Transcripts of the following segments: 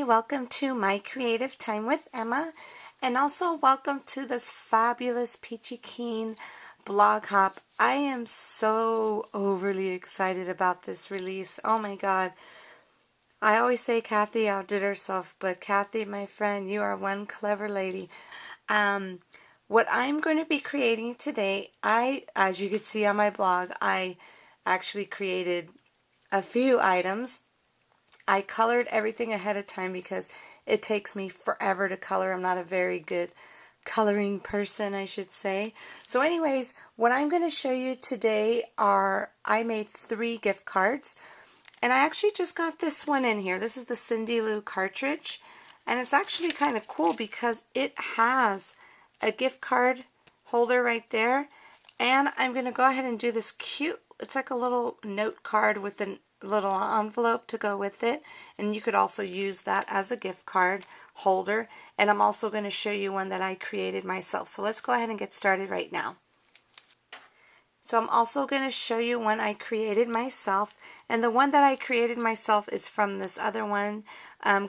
welcome to My Creative Time with Emma, and also welcome to this fabulous Peachy Keen blog hop. I am so overly excited about this release. Oh my god. I always say Kathy outdid herself, but Kathy, my friend, you are one clever lady. What I'm going to be creating today, as you can see on my blog, I actually created a few items. I colored everything ahead of time because it takes me forever to color. I'm not a very good coloring person, I should say. So anyways, what I'm going to show you today are, I made 3 gift cards. And I actually just got this one in here. This is the Cindy Lou cartridge. And it's actually kind of cool because it has a gift card holder right there. And I'm going to go ahead and do this cute, it's like a little note card with a little envelope to go with it. And you could also use that as a gift card holder. And I'm also going to show you one that I created myself. So let's go ahead and get started right now. So I'm also going to show you one I created myself. And the one that I created myself is from this other one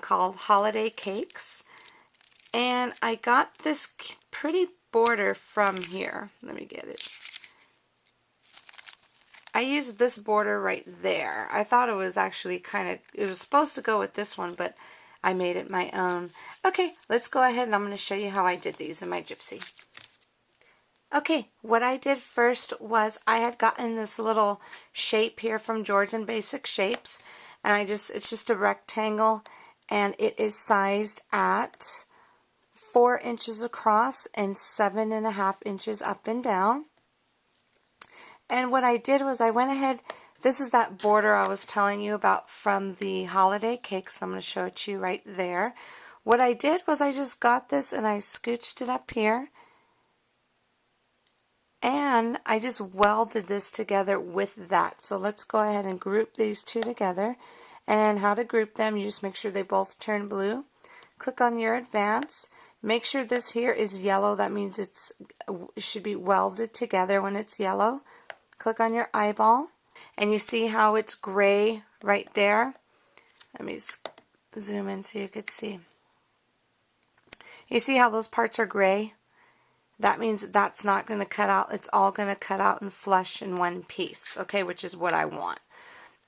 called Holiday Cakes. And I got this pretty border from here. Let me get it. I used this border right there. I thought it was actually it was supposed to go with this one, but I made it my own. Okay, let's go ahead and I'm going to show you how I did these in my Gypsy. Okay, what I did first was I had gotten this little shape here from George and Basic Shapes, and it's just a rectangle, and it is sized at 4 inches across and 7.5 inches up and down. And what I did was I went ahead, this is that border I was telling you about from the Holiday Cakes. I'm going to show it to you right there. What I did was I just got this and I scooched it up here. And I just welded this together with that. So let's go ahead and group these two together. And how to group them, you just make sure they both turn blue. Click on your advance. Make sure this here is yellow. That means it should be welded together when it's yellow. Click on your eyeball. And you see how it's gray right there? Let me zoom in so you could see. You see how those parts are gray? That means that's not going to cut out. It's all going to cut out and flush in one piece, okay, which is what I want.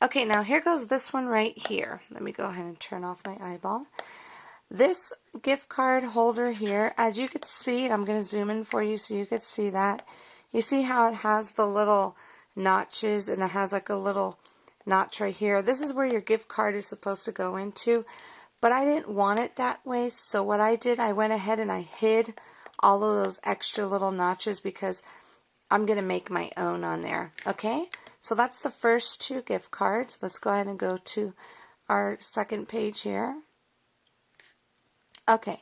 Okay, now here goes this one right here. Let me go ahead and turn off my eyeball. This gift card holder here, as you could see, I'm going to zoom in for you so you could see that. You see how it has the little notches and it has like a little notch right here. This is where your gift card is supposed to go into, but I didn't want it that way, so what I did, I went ahead and I hid all of those extra little notches because I'm going to make my own on there. Okay, so that's the first 2 gift cards. Let's go ahead and go to our second page here. Okay,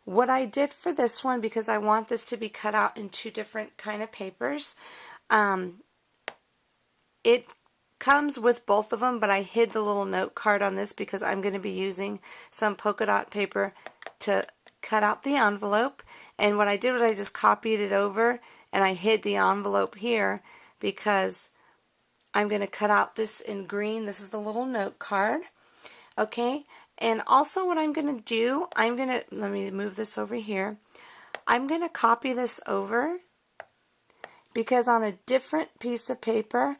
what I did for this one, because I want this to be cut out in 2 different kind of papers, it comes with both of them, but I hid the little note card on this because I'm going to be using some polka dot paper to cut out the envelope. And what I did was I just copied it over and I hid the envelope here because I'm going to cut out this in green. This is the little note card. Okay, and also what I'm going to do, let me move this over here. I'm going to copy this over because on a different piece of paper,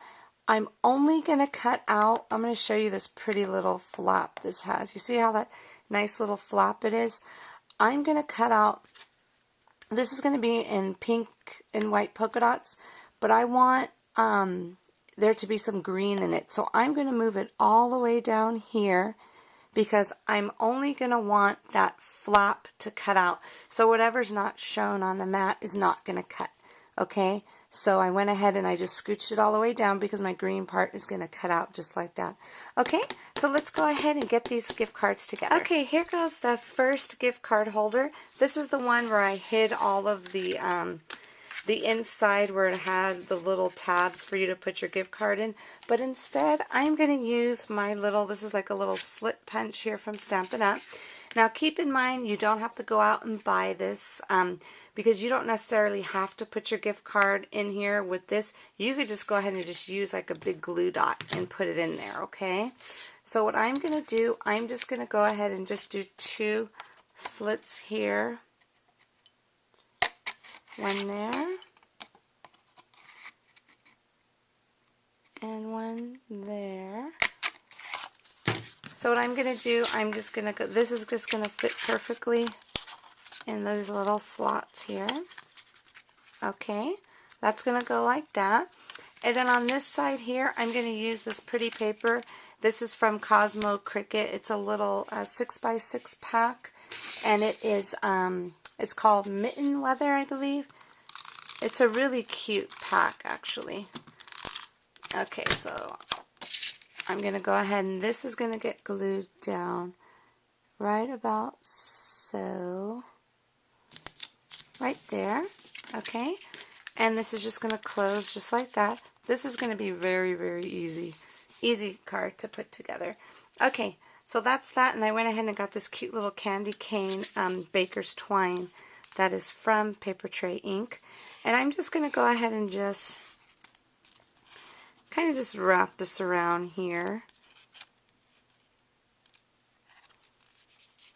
I'm only going to cut out, I'm going to show you this pretty little flap this has. You see how that nice little flap it is? I'm going to cut out, this is going to be in pink and white polka dots, but I want there to be some green in it. So I'm going to move it all the way down here because I'm only going to want that flap to cut out. So whatever's not shown on the mat is not going to cut. Okay, so I went ahead and I just scooched it all the way down because my green part is going to cut out just like that. Okay, so let's go ahead and get these gift cards together. Okay, here goes the first gift card holder. This is the one where I hid all of the inside where it had the little tabs for you to put your gift card in. But instead, I'm going to use my little, this is like a little slit punch here from Stampin' Up. Now keep in mind you don't have to go out and buy this because you don't necessarily have to put your gift card in here with this. You could just go ahead and just use like a big glue dot and put it in there, okay? So what I'm going to do, I'm just going to go ahead and just do 2 slits here. One there. And one there. So what I'm going to do, I'm just going to go, this is just going to fit perfectly in those little slots here. Okay, that's going to go like that. And then on this side here, I'm going to use this pretty paper. This is from Cosmo Cricket. It's a little 6x6 pack, and it is it's called Mitten Weather, I believe. It's a really cute pack, actually. Okay, so I'm going to go ahead, and this is going to get glued down right about so. Right there, okay? And this is just going to close just like that. This is going to be very, very easy. Easy card to put together. Okay, so that's that, and I went ahead and got this cute little candy cane baker's twine that is from Paper Tray Ink. And I'm just going to go ahead and just kind of just wrap this around here.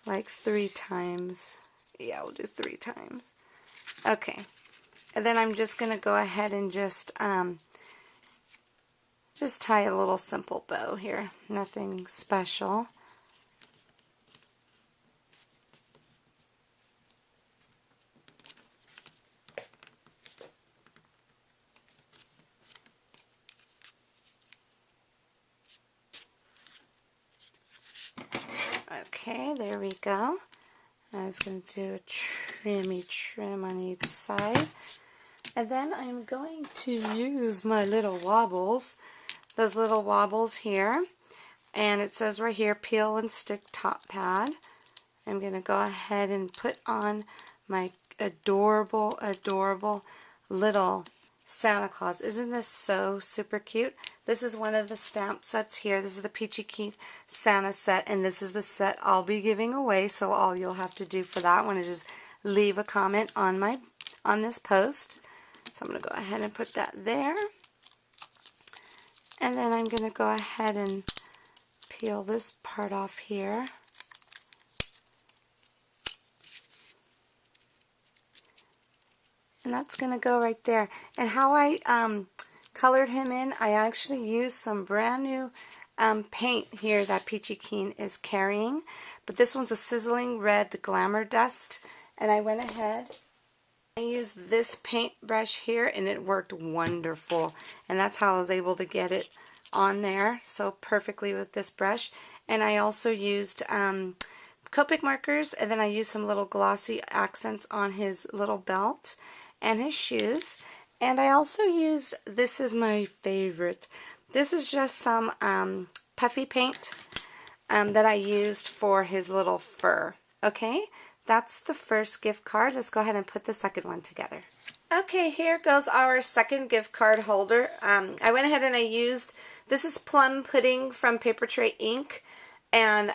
Like 3 times. Yeah, we'll do 3 times. Okay, and then I'm just going to go ahead and just tie a little simple bow here. Nothing special. Okay, there we go. I was going to do a trim on each side. And then I'm going to use my little wobbles. Those little wobbles here. And it says right here, peel and stick top pad. I'm going to go ahead and put on my adorable, adorable little Santa Claus. Isn't this so super cute? This is one of the stamp sets here. This is the Peachy Keen Santa set, and this is the set I'll be giving away. So all you'll have to do for that one is just leave a comment on this post. So I'm going to go ahead and put that there. And then I'm going to go ahead and peel this part off here. And that's going to go right there. And how I colored him in, I actually used some brand new paint here that Peachy Keen is carrying. But this one's a sizzling red, the Glamour Dust. And I went ahead, I used this paintbrush here, and it worked wonderful. And that's how I was able to get it on there so perfectly with this brush. And I also used Copic markers, and then I used some little glossy accents on his little belt and his shoes. And I also used, this is my favorite, this is just some puffy paint that I used for his little fur. Okay, that's the first gift card. Let's go ahead and put the second one together. Okay, here goes our second gift card holder. I went ahead and I used, this is Plum Pudding from Paper Tray Ink. And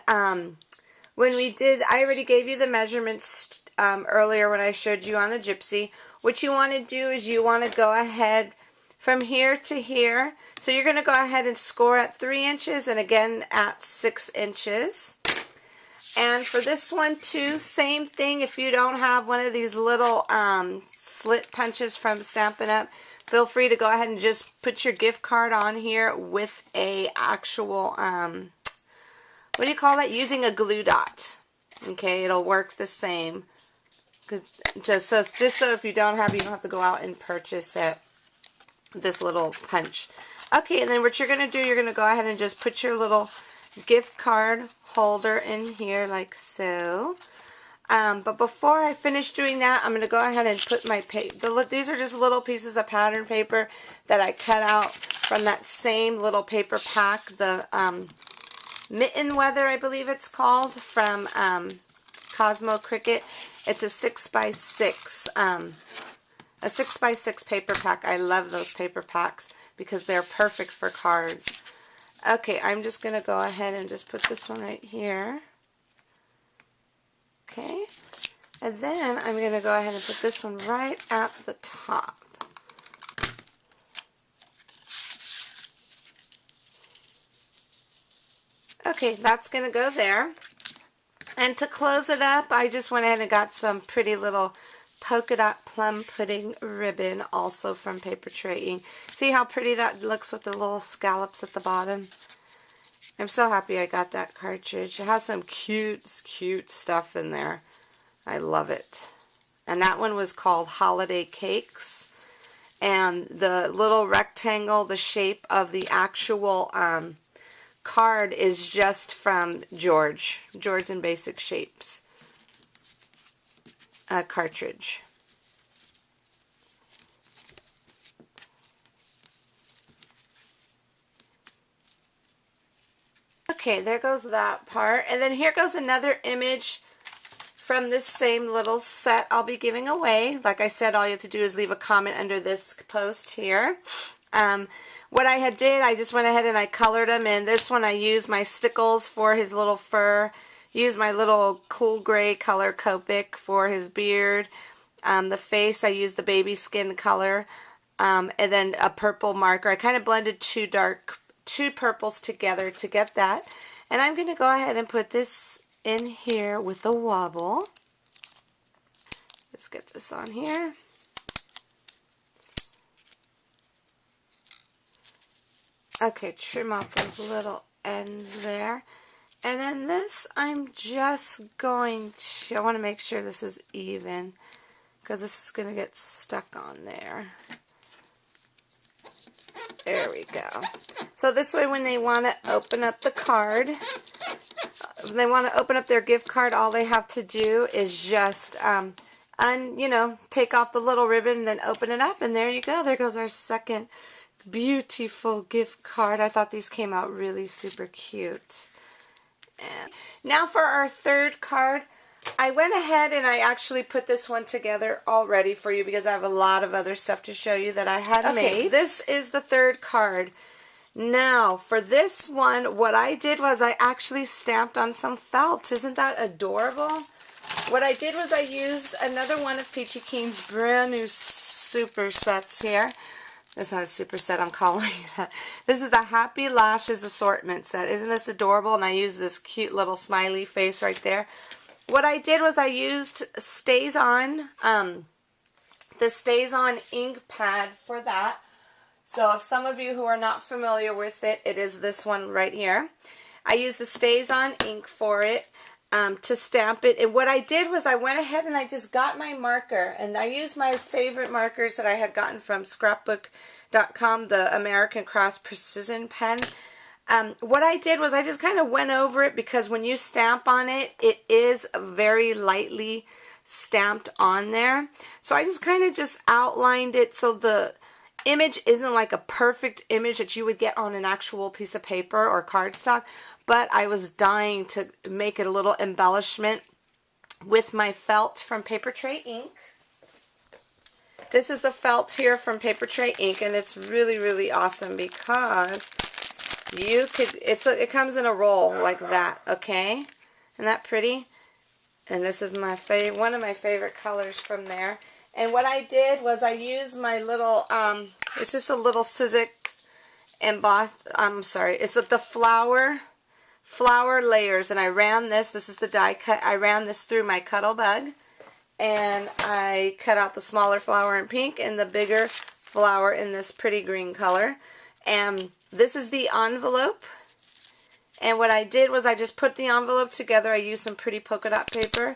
when we did, I already gave you the measurements earlier when I showed you on the Gypsy. What you want to do is you want to go ahead from here to here. So you're going to go ahead and score at 3 inches and again at 6 inches. And for this one too, same thing. If you don't have one of these little slit punches from Stampin' Up, feel free to go ahead and just put your gift card on here with a actual, what do you call that? Using a glue dot. Okay, it'll work the same. Just so if you don't have, you don't have to go out and purchase it. This little punch. Okay, and then what you're going to do, you're going to go ahead and just put your little gift card holder in here like so. But before I finish doing that, I'm going to go ahead and put my paper. These are just little pieces of pattern paper that I cut out from that same little paper pack. The Mitten Weather, I believe it's called, from Cosmo Cricket. It's a 6x6, a 6x6 paper pack. I love those paper packs because they're perfect for cards. Okay, I'm just going to go ahead and just put this one right here. Okay, and then I'm going to go ahead and put this one right at the top. Okay, that's going to go there. And to close it up, I just went ahead and got some pretty little polka dot plum pudding ribbon, also from Paper Tray Ink. See how pretty that looks with the little scallops at the bottom? I'm so happy I got that cartridge. It has some cute stuff in there. I love it. And that one was called Holiday Cakes. And the little rectangle, the shape of the actual card is just from George in Basic Shapes cartridge. Okay, there goes that part. And then here goes another image from this same little set I'll be giving away. Like I said, all you have to do is leave a comment under this post here. What I did, I just went ahead and I colored him, and this one I used my stickles for his little fur, used my little cool gray color Copic for his beard. The face, I used the baby skin color, and then a purple marker. I kind of blended two purples together to get that. And I'm going to go ahead and put this in here with a wobble. Let's get this on here. Okay, trim off those little ends there. And then this, I'm just going to, I want to make sure this is even, because this is going to get stuck on there. There we go. So this way, when they want to open up the card, when they want to open up their gift card, all they have to do is just, take off the little ribbon and then open it up, and there you go. There goes our second beautiful gift card. I thought these came out really super cute. And now for our third card, I went ahead and I actually put this one together already for you because I have a lot of other stuff to show you that I had made. This is the third card. Now for this one, what I did was I actually stamped on some felt. Isn't that adorable? What I did was I used another one of Peachy Keen's brand new super sets here. It's not a super set, I'm calling it. This is the Happy Lashes assortment set. Isn't this adorable? And I used this cute little smiley face right there. What I did was I used Stays On, the Stays On ink pad for that. So if some of you who are not familiar with it, it is this one right here. I used the Stays On ink for it. To stamp it. And what I did was I went ahead and I just got my marker, and I used my favorite markers that I had gotten from scrapbook.com, the American Cross Precision pen. What I did was I just kind of went over it because when you stamp on it, it is very lightly stamped on there. So I just kind of just outlined it so the image isn't like a perfect image that you would get on an actual piece of paper or cardstock. But I was dying to make it a little embellishment with my felt from Paper Tray Ink. This is the felt here from Paper Tray Ink, and it's really, really awesome because you could, it comes in a roll like that, okay? Isn't that pretty? And this is my one of my favorite colors from there. And what I did was I used my little, it's just a little Sizzix embossed, it's the flower layers, and I ran this is the die cut, I ran this through my Cuttlebug, and I cut out the smaller flower in pink and the bigger flower in this pretty green color. And this is the envelope, and what I did was I just put the envelope together. I used some pretty polka dot paper,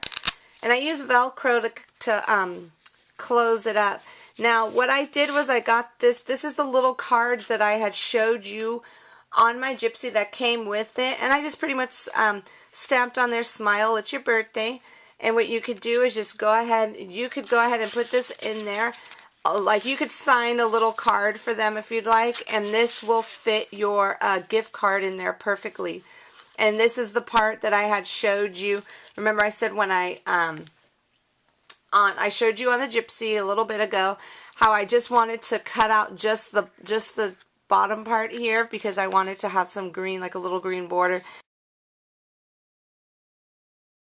and I used Velcro to close it up. Now what I did was I got this is the little card that I had showed you on my Gypsy that came with it, and I just pretty much stamped on there, smile, it's your birthday. And what you could do is just go ahead, you could go ahead and put this in there, like you could sign a little card for them if you'd like, and this will fit your gift card in there perfectly. And this is the part that I had showed you. Remember I said when I showed you on the Gypsy a little bit ago how I just wanted to cut out just the bottom part here because I wanted to have some green, like a little green border.